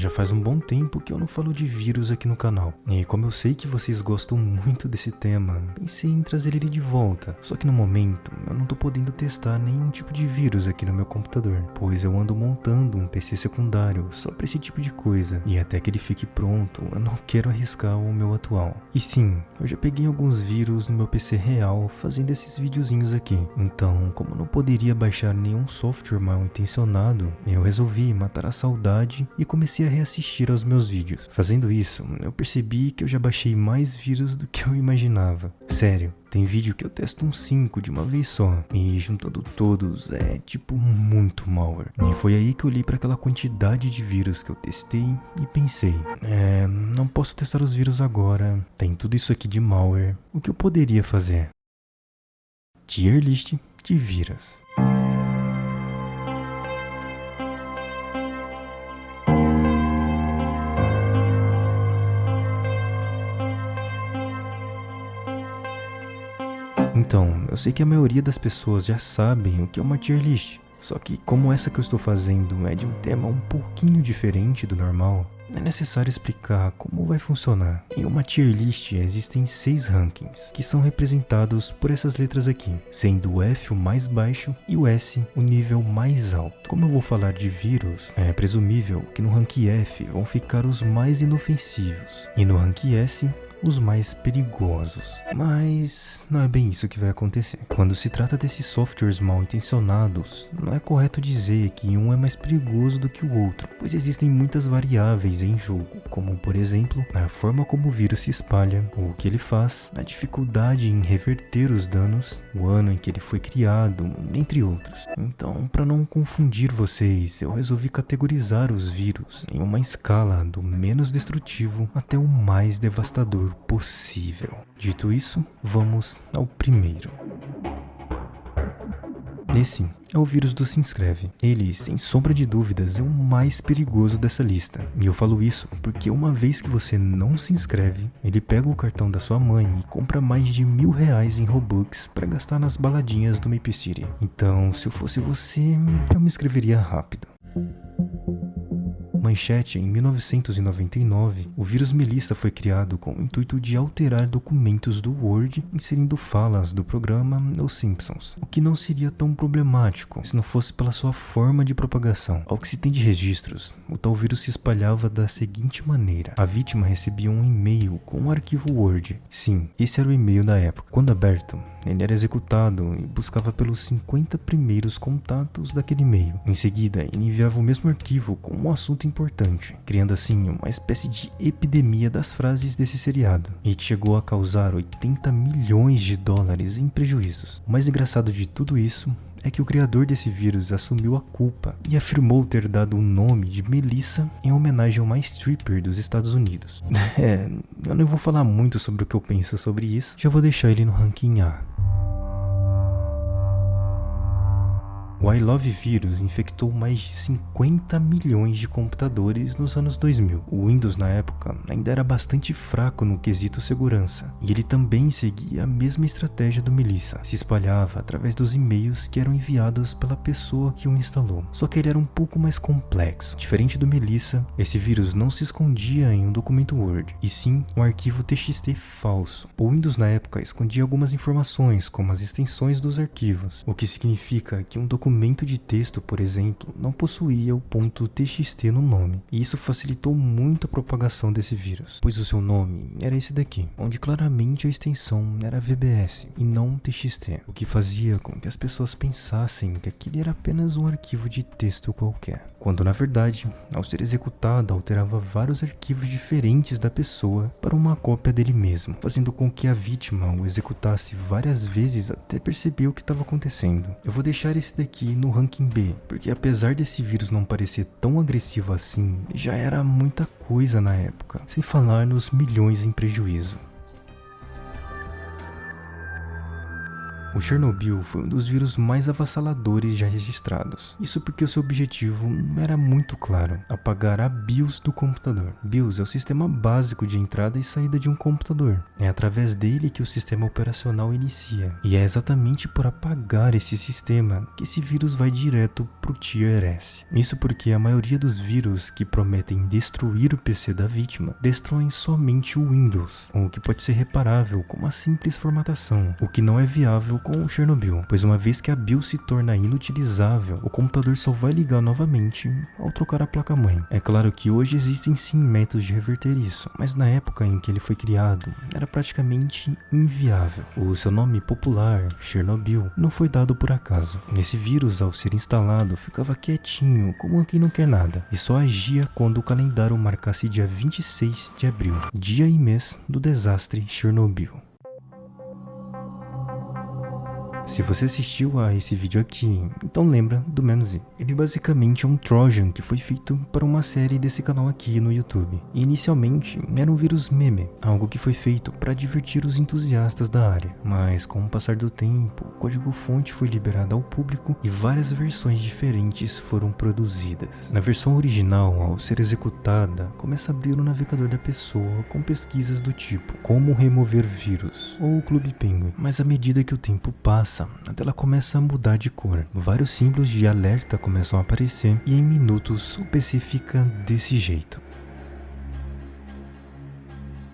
já faz um bom tempo que eu não falo de vírus aqui no canal. E como eu sei que vocês gostam muito desse tema, pensei em trazer ele de volta. Só que no momento, eu não tô podendo testar nenhum tipo de vírus aqui no meu computador, pois eu ando montando um PC secundário só pra esse tipo de coisa. E até que ele fique pronto, eu não quero arriscar o meu atual. E sim, eu já peguei alguns vírus no meu PC real fazendo esses videozinhos aqui. Então, como não poderia baixar nenhum software mal intencionado, eu resolvi matar a saudade e comecei a reassistir aos meus vídeos. Fazendo isso, eu percebi que eu já baixei mais vírus do que eu imaginava. Sério, tem vídeo que eu testo uns 5 de uma vez só, e juntando todos é tipo muito malware. E foi aí que eu olhei para aquela quantidade de vírus que eu testei e pensei, não posso testar os vírus agora, tem tudo isso aqui de malware, o que eu poderia fazer? Tier list de vírus. Então, eu sei que a maioria das pessoas já sabem o que é uma tier list, só que como essa que eu estou fazendo é de um tema um pouquinho diferente do normal, é necessário explicar como vai funcionar. Em uma tier list existem 6 rankings, que são representados por essas letras aqui, sendo o F o mais baixo e o S o nível mais alto. Como eu vou falar de vírus, é presumível que no rank F vão ficar os mais inofensivos, e no rank S os mais perigosos. Mas não é bem isso que vai acontecer. Quando se trata desses softwares mal intencionados, não é correto dizer que um é mais perigoso do que o outro, pois existem muitas variáveis em jogo, como por exemplo, a forma como o vírus se espalha, o que ele faz, a dificuldade em reverter os danos, o ano em que ele foi criado, entre outros. Então, para não confundir vocês, eu resolvi categorizar os vírus em uma escala do menos destrutivo até o mais devastador possível. Dito isso, vamos ao primeiro. Esse é o vírus do Se Inscreve. Ele, sem sombra de dúvidas, é o mais perigoso dessa lista. E eu falo isso porque uma vez que você não se inscreve, ele pega o cartão da sua mãe e compra mais de R$1.000 em Robux para gastar nas baladinhas do Maple City. Então, se eu fosse você, eu me inscreveria rápido. Manchete, em 1999, o vírus Melissa foi criado com o intuito de alterar documentos do Word, inserindo falas do programa Os Simpsons, o que não seria tão problemático se não fosse pela sua forma de propagação. Ao que se tem de registros, o tal vírus se espalhava da seguinte maneira: a vítima recebia um e-mail com um arquivo Word. Sim, esse era o e-mail da época. Quando aberto, ele era executado e buscava pelos 50 primeiros contatos daquele e-mail. Em seguida, ele enviava o mesmo arquivo com um assunto importante, criando assim uma espécie de epidemia das frases desse seriado, e chegou a causar 80 milhões de dólares em prejuízos. O mais engraçado de tudo isso é que o criador desse vírus assumiu a culpa e afirmou ter dado o nome de Melissa em homenagem ao mais stripper dos Estados Unidos. Eu não vou falar muito sobre o que eu penso sobre isso, já vou deixar ele no ranking A. O I Love vírus infectou mais de 50 milhões de computadores nos anos 2000. O Windows na época ainda era bastante fraco no quesito segurança, e ele também seguia a mesma estratégia do Melissa, se espalhava através dos e-mails que eram enviados pela pessoa que o instalou. Só que ele era um pouco mais complexo. Diferente do Melissa, esse vírus não se escondia em um documento Word, e sim um arquivo TXT falso. O Windows na época escondia algumas informações, como as extensões dos arquivos, o que significa que um documento de texto, por exemplo, não possuía o .txt no nome, e isso facilitou muito a propagação desse vírus, pois o seu nome era esse daqui, onde claramente a extensão era VBS e não TXT, o que fazia com que as pessoas pensassem que aquele era apenas um arquivo de texto qualquer, quando na verdade, ao ser executado, alterava vários arquivos diferentes da pessoa para uma cópia dele mesmo, fazendo com que a vítima o executasse várias vezes até perceber o que estava acontecendo. Eu vou deixar esse daqui no ranking B, porque apesar desse vírus não parecer tão agressivo assim, já era muita coisa na época, sem falar nos milhões em prejuízo. O Chernobyl foi um dos vírus mais avassaladores já registrados. Isso porque o seu objetivo era muito claro: apagar a BIOS do computador. BIOS é o sistema básico de entrada e saída de um computador. É através dele que o sistema operacional inicia. E é exatamente por apagar esse sistema que esse vírus vai direto pro Tier S. Isso porque a maioria dos vírus que prometem destruir o PC da vítima destroem somente o Windows, o que pode ser reparável com uma simples formatação, o que não é viável com o Chernobyl, pois uma vez que a BIOS se torna inutilizável, o computador só vai ligar novamente ao trocar a placa-mãe. É claro que hoje existem sim métodos de reverter isso, mas na época em que ele foi criado, era praticamente inviável. O seu nome popular, Chernobyl, não foi dado por acaso. Esse vírus, ao ser instalado, ficava quietinho, como quem não quer nada, e só agia quando o calendário marcasse dia 26 de abril, dia e mês do desastre Chernobyl. Se você assistiu a esse vídeo aqui, então lembra do Memzy. Ele basicamente é um Trojan que foi feito para uma série desse canal aqui no YouTube. E inicialmente era um vírus meme, algo que foi feito para divertir os entusiastas da área. Mas com o passar do tempo, o código-fonte foi liberado ao público e várias versões diferentes foram produzidas. Na versão original, ao ser executada, começa a abrir o navegador da pessoa com pesquisas do tipo como remover vírus ou o Clube Penguin. Mas à medida que o tempo passa, a tela começa a mudar de cor, vários símbolos de alerta começam a aparecer e em minutos o PC fica desse jeito.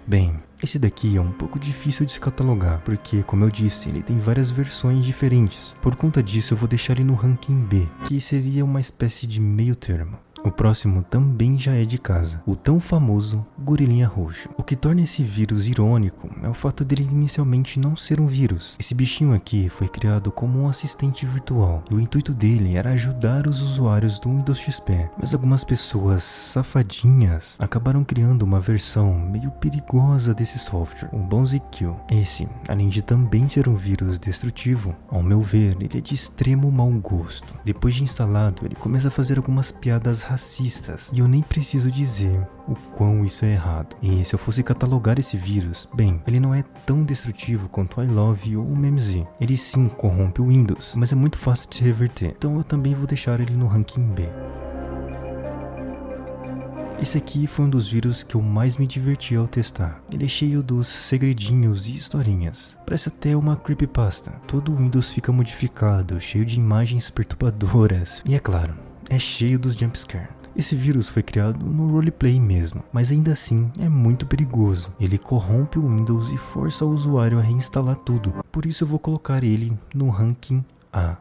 Bem, esse daqui é um pouco difícil de se catalogar, porque, como eu disse, ele tem várias versões diferentes. Por conta disso eu vou deixar ele no ranking B, que seria uma espécie de meio termo. O próximo também já é de casa, o tão famoso Gorilinha Roxo. O que torna esse vírus irônico é o fato dele inicialmente não ser um vírus. Esse bichinho aqui foi criado como um assistente virtual, e o intuito dele era ajudar os usuários do Windows XP. Mas algumas pessoas safadinhas acabaram criando uma versão meio perigosa desse software, o BonziKill. Esse, além de também ser um vírus destrutivo, ao meu ver, ele é de extremo mau gosto. Depois de instalado, ele começa a fazer algumas piadas racistas, e eu nem preciso dizer o quão isso é errado. E se eu fosse catalogar esse vírus, bem, ele não é tão destrutivo quanto o iLove ou o Memzy. Ele sim corrompe o Windows, mas é muito fácil de se reverter, então eu também vou deixar ele no ranking B. Esse aqui foi um dos vírus que eu mais me diverti ao testar. Ele é cheio dos segredinhos e historinhas. Parece até uma creepypasta. Todo o Windows fica modificado, cheio de imagens perturbadoras. E é claro, é cheio dos jumpscare. Esse vírus foi criado no roleplay mesmo, mas ainda assim é muito perigoso. Ele corrompe o Windows e força o usuário a reinstalar tudo. Por isso eu vou colocar ele no ranking A.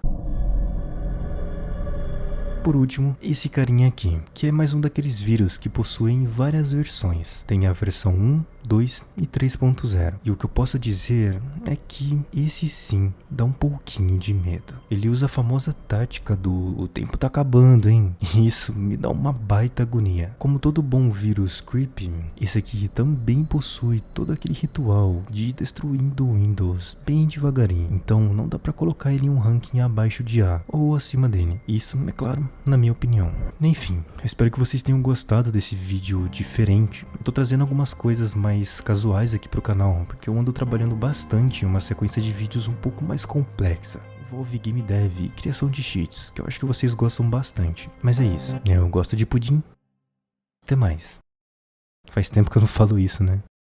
Por último, esse carinha aqui, que é mais um daqueles vírus que possuem várias versões. Tem a versão 1, 2 e 3.0. E o que eu posso dizer é que esse sim dá um pouquinho de medo. Ele usa a famosa tática do "o tempo tá acabando, hein?" E isso me dá uma baita agonia. Como todo bom vírus creepy, esse aqui também possui todo aquele ritual de ir destruindo o Windows bem devagarinho. Então não dá pra colocar ele em um ranking abaixo de A ou acima dele. Isso, é claro, na minha opinião. Enfim, eu espero que vocês tenham gostado desse vídeo diferente. Eu tô trazendo algumas coisas mais casuais aqui pro canal, porque eu ando trabalhando bastante em uma sequência de vídeos um pouco mais complexa. Envolve game dev e criação de cheats, que eu acho que vocês gostam bastante. Mas é isso, eu gosto de pudim. Até mais. Faz tempo que eu não falo isso, né?